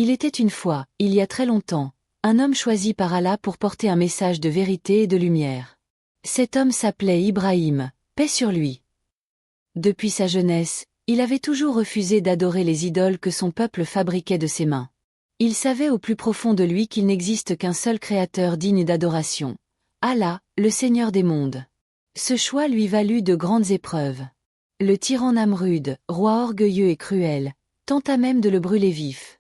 Il était une fois, il y a très longtemps, un homme choisi par Allah pour porter un message de vérité et de lumière. Cet homme s'appelait Ibrahim, paix sur lui. Depuis sa jeunesse, il avait toujours refusé d'adorer les idoles que son peuple fabriquait de ses mains. Il savait au plus profond de lui qu'il n'existe qu'un seul créateur digne d'adoration. Allah, le Seigneur des mondes. Ce choix lui valut de grandes épreuves. Le tyran Namrud, roi orgueilleux et cruel, tenta même de le brûler vif.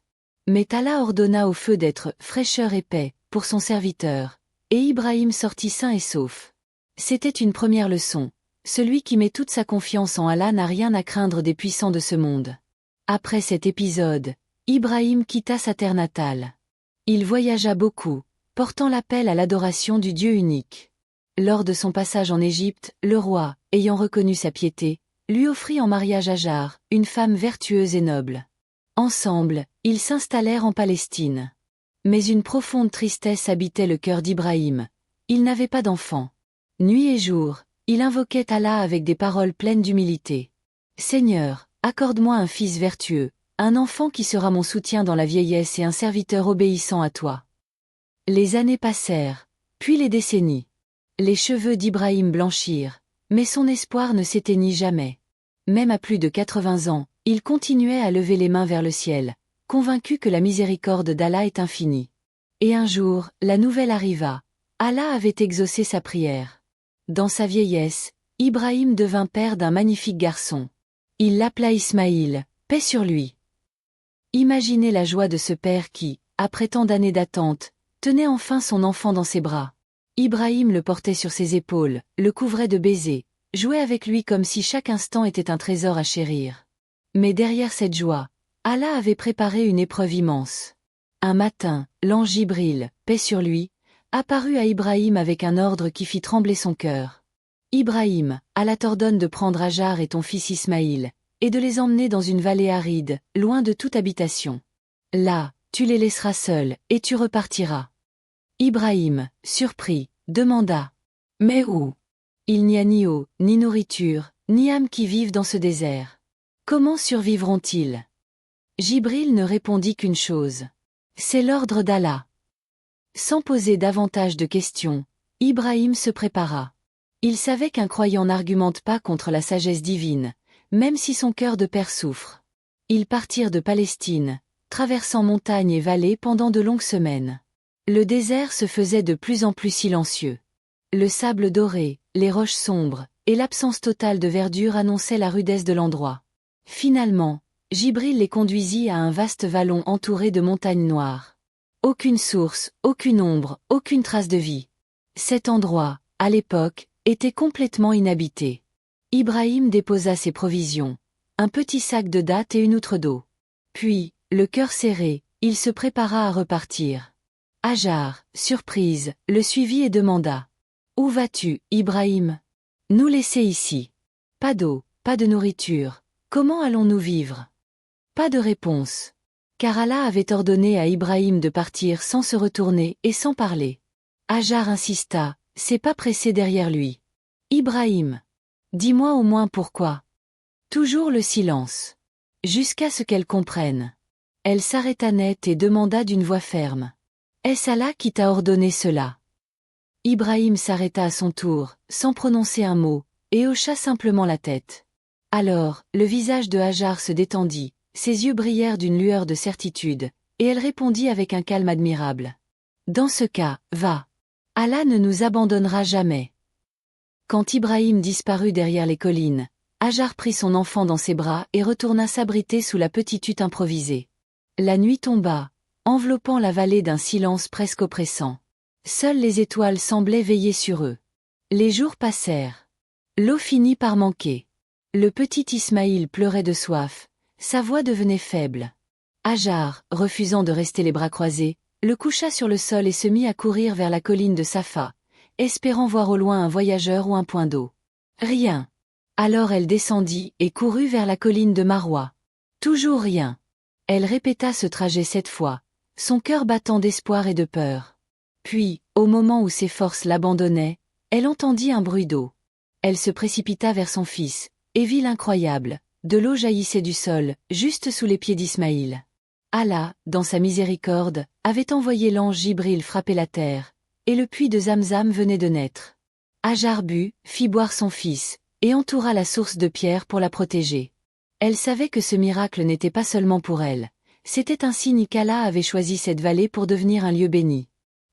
Mais Allah ordonna au feu d'être « fraîcheur et paix » pour son serviteur, et Ibrahim sortit sain et sauf. C'était une première leçon. Celui qui met toute sa confiance en Allah n'a rien à craindre des puissants de ce monde. Après cet épisode, Ibrahim quitta sa terre natale. Il voyagea beaucoup, portant l'appel à l'adoration du Dieu unique. Lors de son passage en Égypte, le roi, ayant reconnu sa piété, lui offrit en mariage Hajar, une femme vertueuse et noble. Ensemble, ils s'installèrent en Palestine. Mais une profonde tristesse habitait le cœur d'Ibrahim. Il n'avait pas d'enfant. Nuit et jour, il invoquait Allah avec des paroles pleines d'humilité. « Seigneur, accorde-moi un fils vertueux, un enfant qui sera mon soutien dans la vieillesse et un serviteur obéissant à toi. » Les années passèrent, puis les décennies. Les cheveux d'Ibrahim blanchirent, mais son espoir ne s'éteignit jamais. Même à plus de 80 ans, il continuait à lever les mains vers le ciel, convaincu que la miséricorde d'Allah est infinie. Et un jour, la nouvelle arriva. Allah avait exaucé sa prière. Dans sa vieillesse, Ibrahim devint père d'un magnifique garçon. Il l'appela Ismaïl, paix sur lui. Imaginez la joie de ce père qui, après tant d'années d'attente, tenait enfin son enfant dans ses bras. Ibrahim le portait sur ses épaules, le couvrait de baisers, jouait avec lui comme si chaque instant était un trésor à chérir. Mais derrière cette joie, Allah avait préparé une épreuve immense. Un matin, l'ange Jibril, paix sur lui, apparut à Ibrahim avec un ordre qui fit trembler son cœur. « Ibrahim, Allah t'ordonne de prendre Hajar et ton fils Ismaïl, et de les emmener dans une vallée aride, loin de toute habitation. Là, tu les laisseras seuls, et tu repartiras. » Ibrahim, surpris, demanda. « Mais où ? Il n'y a ni eau, ni nourriture, ni âme qui vivent dans ce désert. Comment survivront-ils » Jibril ne répondit qu'une chose. « C'est l'ordre d'Allah. » Sans poser davantage de questions, Ibrahim se prépara. Il savait qu'un croyant n'argumente pas contre la sagesse divine, même si son cœur de père souffre. Ils partirent de Palestine, traversant montagnes et vallées pendant de longues semaines. Le désert se faisait de plus en plus silencieux. Le sable doré, les roches sombres, et l'absence totale de verdure annonçaient la rudesse de l'endroit. Finalement, Jibril les conduisit à un vaste vallon entouré de montagnes noires. Aucune source, aucune ombre, aucune trace de vie. Cet endroit, à l'époque, était complètement inhabité. Ibrahim déposa ses provisions, un petit sac de dattes et une outre d'eau. Puis, le cœur serré, il se prépara à repartir. Hajar, surprise, le suivit et demanda. « Où vas-tu, Ibrahim ? Nous laisser ici. Pas d'eau, pas de nourriture, comment allons-nous vivre ?» Pas de réponse. Car Allah avait ordonné à Ibrahim de partir sans se retourner et sans parler. Hajar insista, ses pas pressés derrière lui. « Ibrahim, dis-moi au moins pourquoi. » Toujours le silence. Jusqu'à ce qu'elle comprenne. Elle s'arrêta net et demanda d'une voix ferme. « Est-ce Allah qui t'a ordonné cela ?» Ibrahim s'arrêta à son tour, sans prononcer un mot, et hocha simplement la tête. Alors, le visage de Hajar se détendit. Ses yeux brillèrent d'une lueur de certitude, et elle répondit avec un calme admirable. « Dans ce cas, va. Allah ne nous abandonnera jamais. » Quand Ibrahim disparut derrière les collines, Hajar prit son enfant dans ses bras et retourna s'abriter sous la petite hutte improvisée. La nuit tomba, enveloppant la vallée d'un silence presque oppressant. Seules les étoiles semblaient veiller sur eux. Les jours passèrent. L'eau finit par manquer. Le petit Ismaïl pleurait de soif. Sa voix devenait faible. Hajar, refusant de rester les bras croisés, le coucha sur le sol et se mit à courir vers la colline de Safa, espérant voir au loin un voyageur ou un point d'eau. Rien. Alors elle descendit et courut vers la colline de Marwa. Toujours rien. Elle répéta ce trajet 7 fois, son cœur battant d'espoir et de peur. Puis, au moment où ses forces l'abandonnaient, elle entendit un bruit d'eau. Elle se précipita vers son fils, et vit l'incroyable. De l'eau jaillissait du sol, juste sous les pieds d'Ismaïl. Allah, dans sa miséricorde, avait envoyé l'ange Jibril frapper la terre, et le puits de Zamzam venait de naître. Hajar but, fit boire son fils, et entoura la source de pierre pour la protéger. Elle savait que ce miracle n'était pas seulement pour elle, c'était un signe qu'Allah avait choisi cette vallée pour devenir un lieu béni.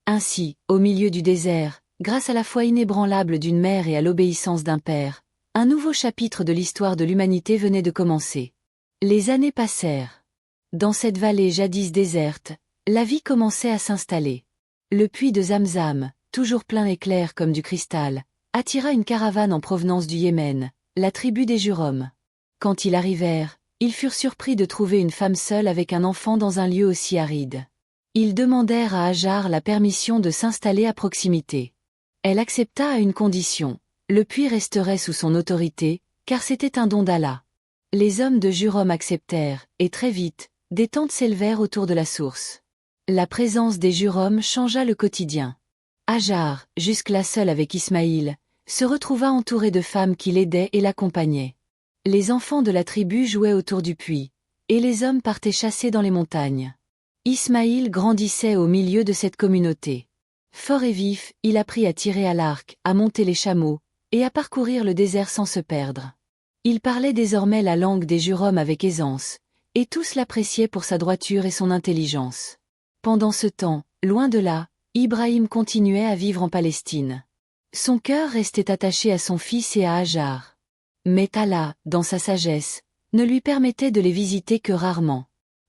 Ainsi, au milieu du désert, grâce à la foi inébranlable d'une mère et à l'obéissance d'un père, un nouveau chapitre de l'histoire de l'humanité venait de commencer. Les années passèrent. Dans cette vallée jadis déserte, la vie commençait à s'installer. Le puits de Zamzam, toujours plein et clair comme du cristal, attira une caravane en provenance du Yémen, la tribu des Jurhom. Quand ils arrivèrent, ils furent surpris de trouver une femme seule avec un enfant dans un lieu aussi aride. Ils demandèrent à Hajar la permission de s'installer à proximité. Elle accepta à une condition: le puits resterait sous son autorité, car c'était un don d'Allah. Les hommes de Jurhom acceptèrent, et très vite, des tentes s'élevèrent autour de la source. La présence des Jurhom changea le quotidien. Hajar, jusque-là seule avec Ismaïl, se retrouva entourée de femmes qui l'aidaient et l'accompagnaient. Les enfants de la tribu jouaient autour du puits, et les hommes partaient chasser dans les montagnes. Ismaïl grandissait au milieu de cette communauté. Fort et vif, il apprit à tirer à l'arc, à monter les chameaux, et à parcourir le désert sans se perdre. Il parlait désormais la langue des Jurhom avec aisance, et tous l'appréciaient pour sa droiture et son intelligence. Pendant ce temps, loin de là, Ibrahim continuait à vivre en Palestine. Son cœur restait attaché à son fils et à Hajar. Mais Allah, dans sa sagesse, ne lui permettait de les visiter que rarement.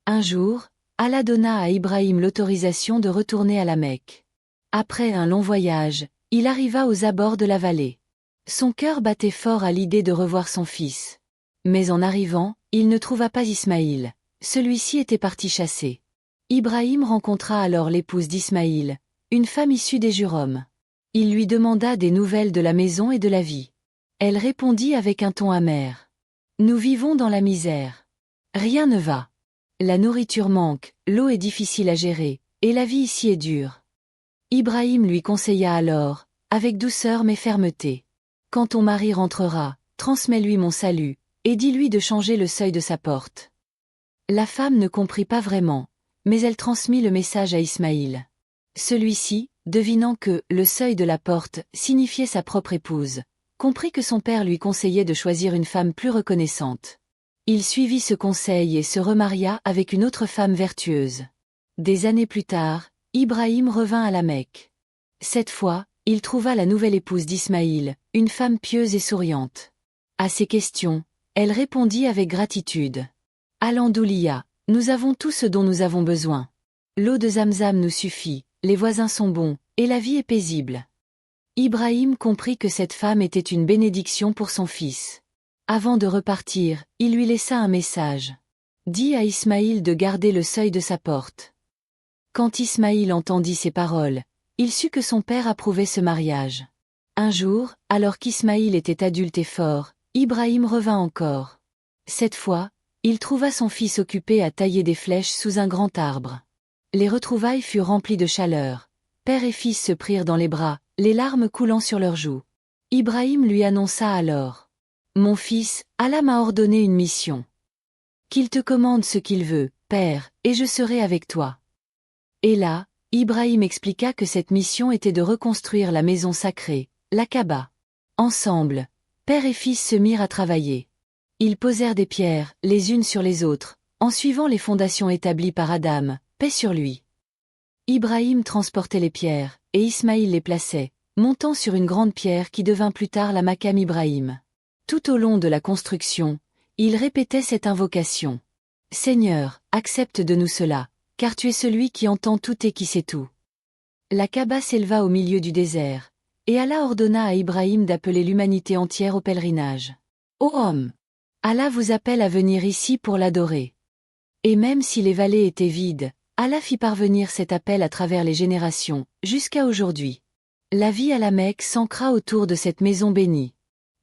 Un jour, Allah donna à Ibrahim l'autorisation de retourner à la Mecque. Après un long voyage, il arriva aux abords de la vallée. Son cœur battait fort à l'idée de revoir son fils. Mais en arrivant, il ne trouva pas Ismaïl. Celui-ci était parti chasser. Ibrahim rencontra alors l'épouse d'Ismaïl, une femme issue des Jurhom. Il lui demanda des nouvelles de la maison et de la vie. Elle répondit avec un ton amer: « Nous vivons dans la misère. Rien ne va. La nourriture manque, l'eau est difficile à gérer, et la vie ici est dure. » Ibrahim lui conseilla alors, avec douceur mais fermeté: « Quand ton mari rentrera, transmets-lui mon salut, et dis-lui de changer le seuil de sa porte. » La femme ne comprit pas vraiment, mais elle transmit le message à Ismaïl. Celui-ci, devinant que « le seuil de la porte » signifiait sa propre épouse, comprit que son père lui conseillait de choisir une femme plus reconnaissante. Il suivit ce conseil et se remaria avec une autre femme vertueuse. Des années plus tard, Ibrahim revint à la Mecque. Cette fois, il trouva la nouvelle épouse d'Ismaïl, une femme pieuse et souriante. À ses questions, elle répondit avec gratitude: « Alhamdoulilah, nous avons tout ce dont nous avons besoin. L'eau de Zamzam nous suffit, les voisins sont bons, et la vie est paisible. » Ibrahim comprit que cette femme était une bénédiction pour son fils. Avant de repartir, il lui laissa un message. Dis à Ismaïl de garder le seuil de sa porte. Quand Ismaïl entendit ces paroles, il sut que son père approuvait ce mariage. Un jour, alors qu'Ismaïl était adulte et fort, Ibrahim revint encore. Cette fois, il trouva son fils occupé à tailler des flèches sous un grand arbre. Les retrouvailles furent remplies de chaleur. Père et fils se prirent dans les bras, les larmes coulant sur leurs joues. Ibrahim lui annonça alors: « Mon fils, Allah m'a ordonné une mission. Qu'il te commande ce qu'il veut, père, et je serai avec toi. » Et là, Ibrahim expliqua que cette mission était de reconstruire la maison sacrée, la Kaaba. Ensemble, père et fils se mirent à travailler. Ils posèrent des pierres, les unes sur les autres, en suivant les fondations établies par Adam, paix sur lui. Ibrahim transportait les pierres, et Ismaïl les plaçait, montant sur une grande pierre qui devint plus tard la Maqam Ibrahim. Tout au long de la construction, il répétait cette invocation: « Seigneur, accepte de nous cela, car tu es celui qui entend tout et qui sait tout. » La Kaaba s'éleva au milieu du désert, et Allah ordonna à Ibrahim d'appeler l'humanité entière au pèlerinage. « Ô homme! Allah vous appelle à venir ici pour l'adorer. » Et même si les vallées étaient vides, Allah fit parvenir cet appel à travers les générations, jusqu'à aujourd'hui. La vie à la Mecque s'ancra autour de cette maison bénie.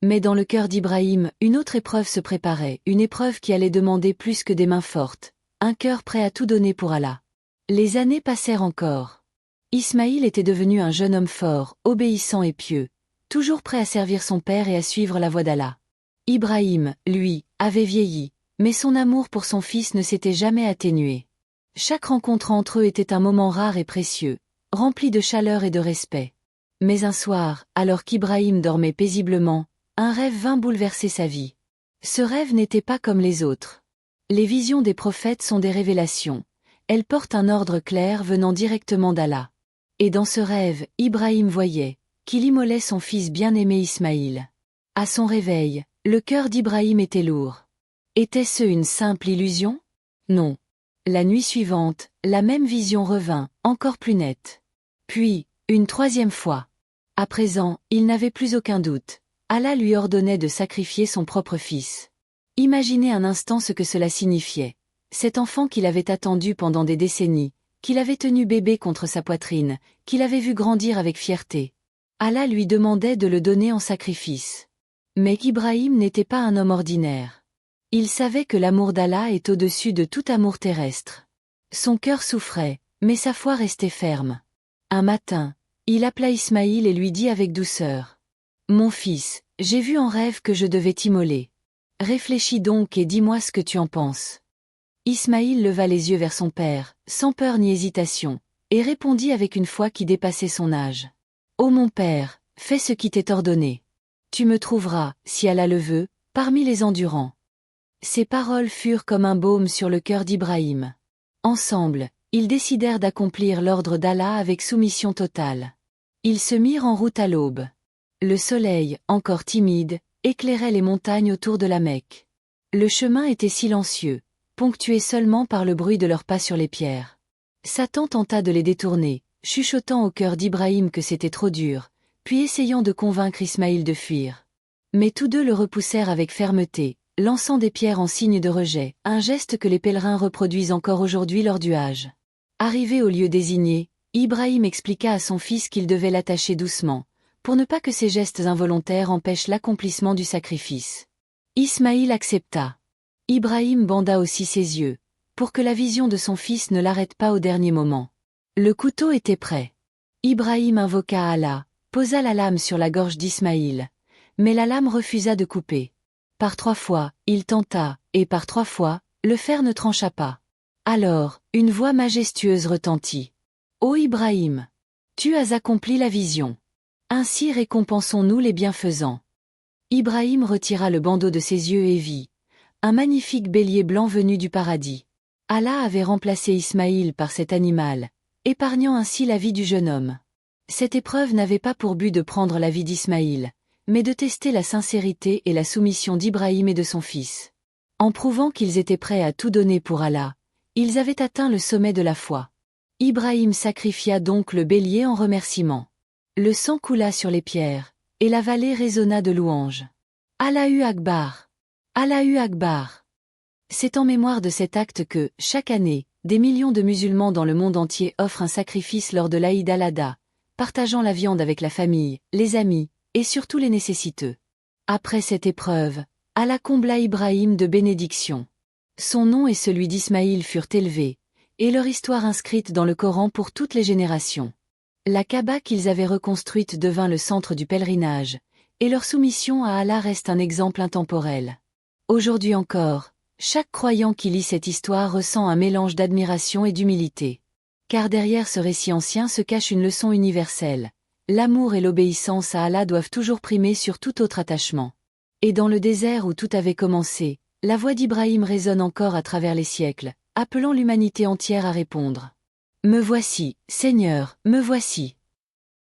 Mais dans le cœur d'Ibrahim, une autre épreuve se préparait, une épreuve qui allait demander plus que des mains fortes, un cœur prêt à tout donner pour Allah. Les années passèrent encore. Ismaïl était devenu un jeune homme fort, obéissant et pieux, toujours prêt à servir son père et à suivre la voie d'Allah. Ibrahim, lui, avait vieilli, mais son amour pour son fils ne s'était jamais atténué. Chaque rencontre entre eux était un moment rare et précieux, rempli de chaleur et de respect. Mais un soir, alors qu'Ibrahim dormait paisiblement, un rêve vint bouleverser sa vie. Ce rêve n'était pas comme les autres. Les visions des prophètes sont des révélations. Elles portent un ordre clair venant directement d'Allah. Et dans ce rêve, Ibrahim voyait qu'il immolait son fils bien-aimé Ismaïl. À son réveil, le cœur d'Ibrahim était lourd. Était-ce une simple illusion? Non. La nuit suivante, la même vision revint, encore plus nette. Puis, une troisième fois. À présent, il n'avait plus aucun doute. Allah lui ordonnait de sacrifier son propre fils. Imaginez un instant ce que cela signifiait. Cet enfant qu'il avait attendu pendant des décennies, qu'il avait tenu bébé contre sa poitrine, qu'il avait vu grandir avec fierté. Allah lui demandait de le donner en sacrifice. Mais Ibrahim n'était pas un homme ordinaire. Il savait que l'amour d'Allah est au-dessus de tout amour terrestre. Son cœur souffrait, mais sa foi restait ferme. Un matin, il appela Ismaïl et lui dit avec douceur. « Mon fils, j'ai vu en rêve que je devais t'immoler. Réfléchis donc et dis-moi ce que tu en penses. » Ismaïl leva les yeux vers son père, sans peur ni hésitation, et répondit avec une foi qui dépassait son âge. « Ô mon père, fais ce qui t'est ordonné. Tu me trouveras, si Allah le veut, parmi les endurants. » Ces paroles furent comme un baume sur le cœur d'Ibrahim. Ensemble, ils décidèrent d'accomplir l'ordre d'Allah avec soumission totale. Ils se mirent en route à l'aube. Le soleil, encore timide, éclairait les montagnes autour de la Mecque. Le chemin était silencieux, ponctué seulement par le bruit de leurs pas sur les pierres. Satan tenta de les détourner, chuchotant au cœur d'Ibrahim que c'était trop dur, puis essayant de convaincre Ismaïl de fuir. Mais tous deux le repoussèrent avec fermeté, lançant des pierres en signe de rejet, un geste que les pèlerins reproduisent encore aujourd'hui lors du Hajj. Arrivé au lieu désigné, Ibrahim expliqua à son fils qu'il devait l'attacher doucement, pour ne pas que ses gestes involontaires empêchent l'accomplissement du sacrifice. Ismaïl accepta. Ibrahim banda aussi ses yeux, pour que la vision de son fils ne l'arrête pas au dernier moment. Le couteau était prêt. Ibrahim invoqua Allah, posa la lame sur la gorge d'Ismaïl, mais la lame refusa de couper. Par 3 fois, il tenta, et par 3 fois, le fer ne trancha pas. Alors, une voix majestueuse retentit. « Ô Ibrahim! Tu as accompli la vision. Ainsi récompensons-nous les bienfaisants. » Ibrahim retira le bandeau de ses yeux et vit un magnifique bélier blanc venu du paradis. Allah avait remplacé Ismaïl par cet animal, épargnant ainsi la vie du jeune homme. Cette épreuve n'avait pas pour but de prendre la vie d'Ismaïl, mais de tester la sincérité et la soumission d'Ibrahim et de son fils. En prouvant qu'ils étaient prêts à tout donner pour Allah, ils avaient atteint le sommet de la foi. Ibrahim sacrifia donc le bélier en remerciement. Le sang coula sur les pierres, et la vallée résonna de louanges. Allahu Akbar! Allahu Akbar! C'est en mémoire de cet acte que, chaque année, des millions de musulmans dans le monde entier offrent un sacrifice lors de l'Aïd al-Adha, partageant la viande avec la famille, les amis, et surtout les nécessiteux. Après cette épreuve, Allah combla Ibrahim de bénédictions. Son nom et celui d'Ismaïl furent élevés, et leur histoire inscrite dans le Coran pour toutes les générations. La Kaaba qu'ils avaient reconstruite devint le centre du pèlerinage, et leur soumission à Allah reste un exemple intemporel. Aujourd'hui encore, chaque croyant qui lit cette histoire ressent un mélange d'admiration et d'humilité. Car derrière ce récit ancien se cache une leçon universelle. L'amour et l'obéissance à Allah doivent toujours primer sur tout autre attachement. Et dans le désert où tout avait commencé, la voix d'Ibrahim résonne encore à travers les siècles, appelant l'humanité entière à répondre. « Me voici, Seigneur, me voici.